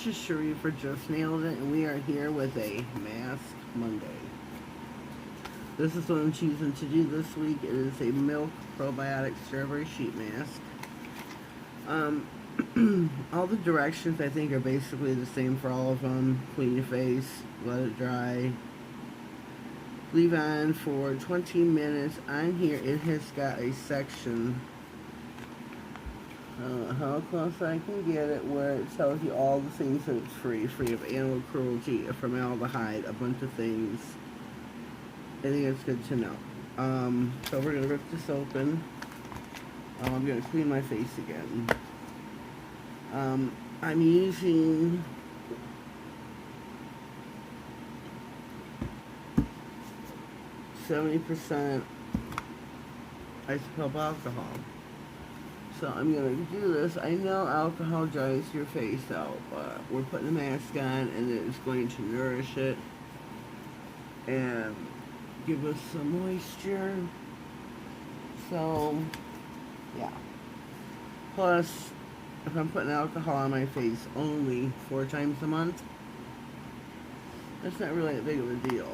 is Cherie for Just Nailed It, and we are here with a Mask Monday. This is what I'm choosing to do this week. It is a milk probiotic strawberry sheet mask. All the directions I think are basically the same for all of them. Clean your face, let it dry, leave on for 20 minutes. On here it has got a section, I don't know how close I can get it, where it tells you all the things that it's free of animal cruelty, formaldehyde, a bunch of things. I think it's good to know. So we're going to rip this open. I'm going to clean my face again. I'm using %70 isopropyl alcohol. So I'm going to do this. I know alcohol dries your face out, but we're putting a mask on and it's going to nourish it and give us some moisture. So, yeah. Plus, if I'm putting alcohol on my face only 4 times a month, that's not really that big of a deal.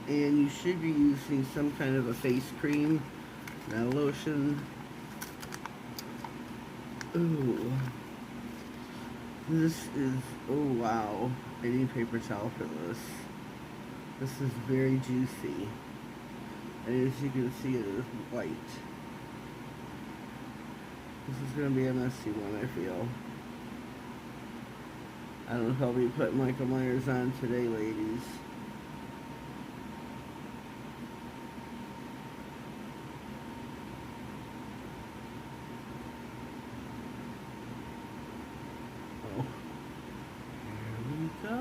And you should be using some kind of a face cream, not a lotion. Ooh. This is, oh wow. I need paper towel for this. This is very juicy. And as you can see, it is white. This is going to be a messy one, I feel. I don't know if I'll be putting Michael Myers on today, ladies. Oh. Here we go.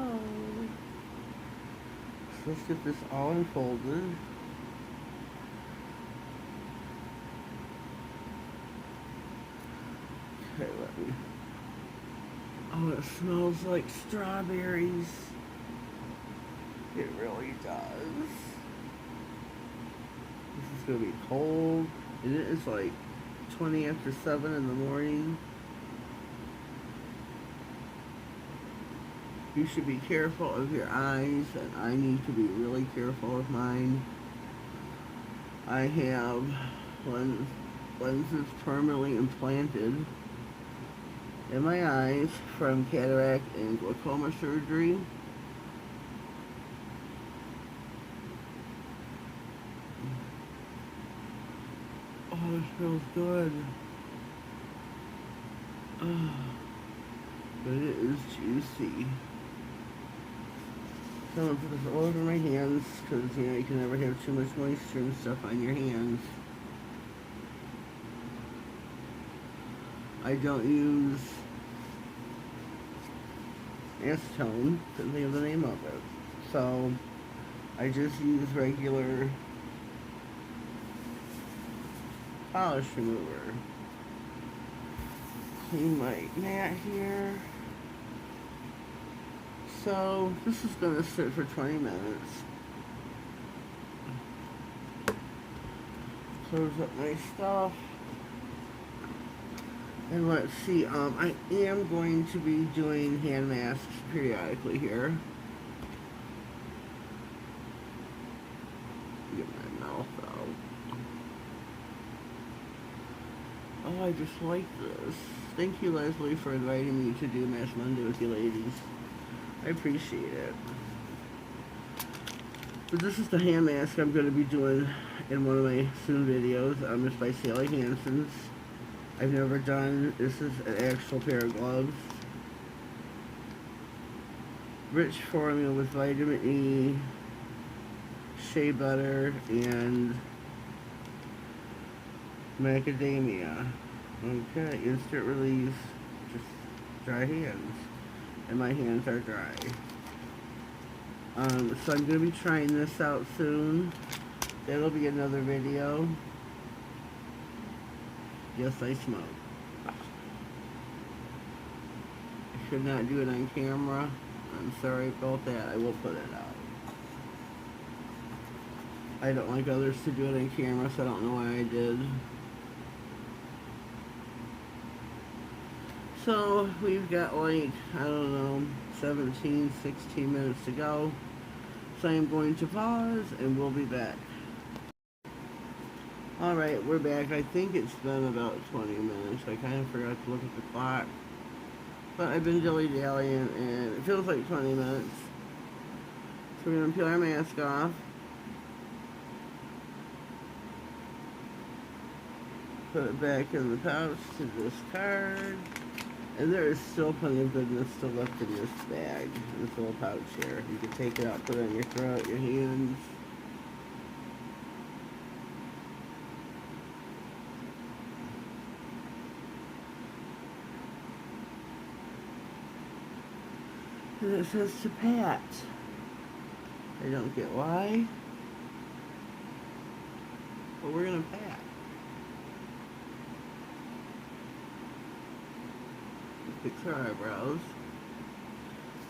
So let's get this all unfolded. Okay, let me. Oh, it smells like strawberries. It really does. This is gonna be cold. And it is like 20 after 7 in the morning. You should be careful of your eyes, and I need to be really careful of mine. I have lenses permanently implanted in my eyes from cataract and glaucoma surgery. Oh, it smells good. Oh, but it is juicy. So I'm going to put this all over my hands because, you know, you can never have too much moisture and stuff on your hands. I don't use acetone, couldn't think of the name of it. So I just use regular polish remover. Clean my mat here. So this is going to sit for 20 minutes. Close up my stuff. And let's see, I am going to be doing hand masks periodically here. Get my mouth out. Oh, I just like this. Thank you, Leslie, for inviting me to do Mask Monday with you ladies. I appreciate it. But this is the hand mask I'm going to be doing in one of my soon videos. It's by Sally Hansen's. I've never done, this is an actual pair of gloves. Rich formula with vitamin E, shea butter, and macadamia. Okay, instant release, just dry hands. And my hands are dry. So I'm going to be trying this out soon. That'll be another video. Yes, I smoke. I should not do it on camera. I'm sorry about that. I will put it out. I don't like others to do it on camera, so I don't know why I did. So we've got like, I don't know, 17, 16 minutes to go. So I'm going to pause and we'll be back. Alright, we're back. I think it's been about 20 minutes. I kind of forgot to look at the clock. But I've been dilly-dallying and it feels like 20 minutes. So we're going to peel our mask off. Put it back in the pouch to discard. And there is still plenty of goodness still left in this bag, in this little pouch here. You can take it out, put it on your throat, your hands. And it says to pat. I don't get why. But we're going to pat. Fix her eyebrows.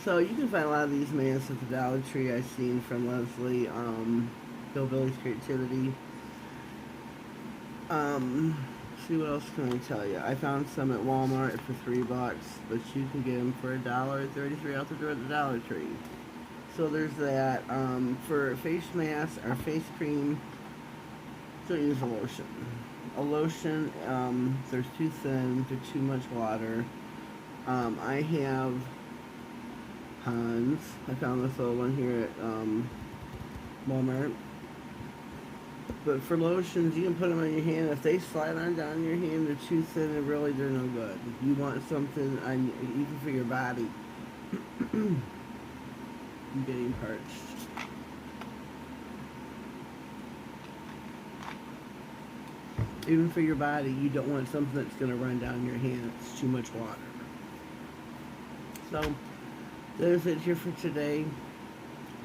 So you can find a lot of these masks at the Dollar Tree. I've seen from Leslie, Hillbilly's Creativity. See what else can I tell you? I found some at Walmart for $3, but you can get them for $1.33 out the door at the Dollar Tree. So there's that. For face mask or face cream, don't use a lotion. A lotion, they're too thin, they're too much water. I have Hans. I found this little one here at Walmart. But for lotions, you can put them on your hand. If they slide on down your hand, they're too thin and really they're no good. You want something on, even for your body. I'm getting parched. Even for your body, you don't want something that's going to run down your hand. It's too much water. So, there's it here for today.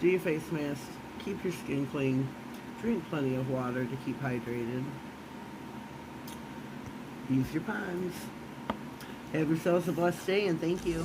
Do your face mask. Keep your skin clean. Drink plenty of water to keep hydrated. Use your ponds. Have yourselves a blessed day and thank you.